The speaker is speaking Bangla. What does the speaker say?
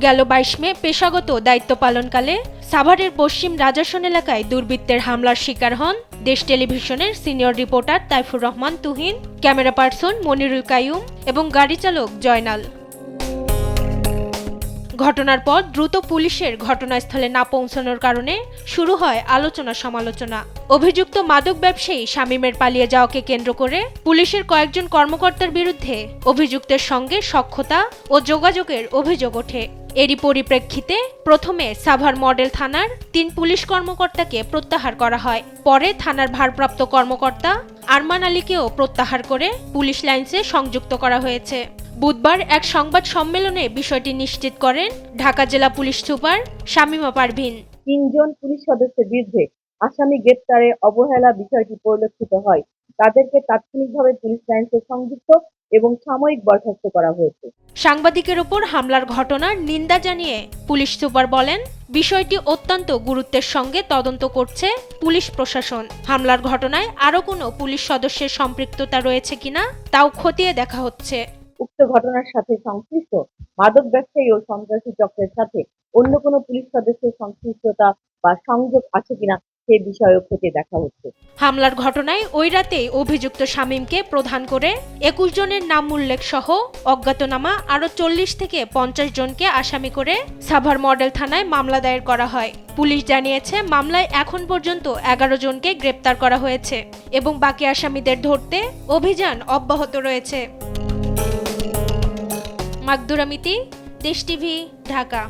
গেল ২২ মে পেশাগত দায়িত্ব পালনকালে সাভারের পশ্চিম রাজাসন এলাকায় দুর্বৃত্তের হামলার শিকার হন দেশ টেলিভিশনের senior reporter Taifur Rahman Tuhin, camera person Monirul Kaiyum এবং গাড়ি চালক জয়নাল। ঘটনার পর দ্রুত পুলিশের ঘটনাস্থলে না পৌঁছানোর কারণে শুরু হয় আলোচনা সমালোচনা। অভিযুক্ত মাদক ব্যবসায়ী শামীমের পালিয়ে যাওয়াকে কেন্দ্র করে পুলিশের কয়েকজন কর্মকর্তার বিরুদ্ধে অভিযুক্তের সঙ্গে সখ্যতা ও যোগাযোগের অভিযোগ ওঠে। এরই পরিপ্রেক্ষিতে প্রথমে সাভার মডেল থানার ৩ পুলিশ কর্মকর্তাকে প্রত্যাহার করা হয়। পরে থানার ভারপ্রাপ্ত কর্মকর্তা আরমান আলীকেও প্রত্যাহার করে পুলিশ লাইন্সে সংযুক্ত করা হয়েছে। বুধবার এক সংবাদ সম্মেলনে বিষয়টি নিশ্চিত করেন ঢাকা জেলা পুলিশ সুপার শামীমা পারভীন। ৩ জন পুলিশ সদস্যের বিরুদ্ধে আসামি গ্রেপ্তারে অবহেলা বিষয়টি পরিলক্ষিত হয়। তাদেরকে তাৎক্ষণিকভাবে পুলিশ লাইন্সে সংযুক্ত এবং সাময়িক বরখাস্ত করা হয়েছে। সাংবাদিকের ওপর হামলার ঘটনার নিন্দা জানিয়ে পুলিশ সুপার বলেন, বিষয়টি অত্যন্ত গুরুত্বের সঙ্গে তদন্ত করছে পুলিশ প্রশাসন। হামলার ঘটনায় আরও কোনো পুলিশ সদস্যের সম্পৃক্ততা রয়েছে কিনা তাও খতিয়ে দেখা হচ্ছে। উক্ত ঘটনার সাথে সংশ্লিষ্ট মাদক ব্যবসায়ী ও সন্ত্রাসী চক্রের সাথে অন্য কোনো পুলিশ সদস্যের সংশ্লিষ্টতা বা সংযোগ আছে কিনা সে বিষয়েও খতিয়ে দেখা হচ্ছে। হামলার ঘটনায় ওই রাতেই অভিযুক্ত শামীমকে প্রধান করে ২১ জনের নাম উল্লেখ সহ অজ্ঞাতনামা আরও ৪০ থেকে ৫০ জনকে আসামি করে সাভার মডেল থানায় মামলা দায়ের করা হয়। পুলিশ জানিয়েছে, মামলায় এখন পর্যন্ত ১১ জনকে গ্রেপ্তার করা হয়েছে এবং বাকি আসামিদের ধরতে অভিযান অব্যাহত রয়েছে। মাকদুরা মিতি, দেশ টিভি, ঢাকা।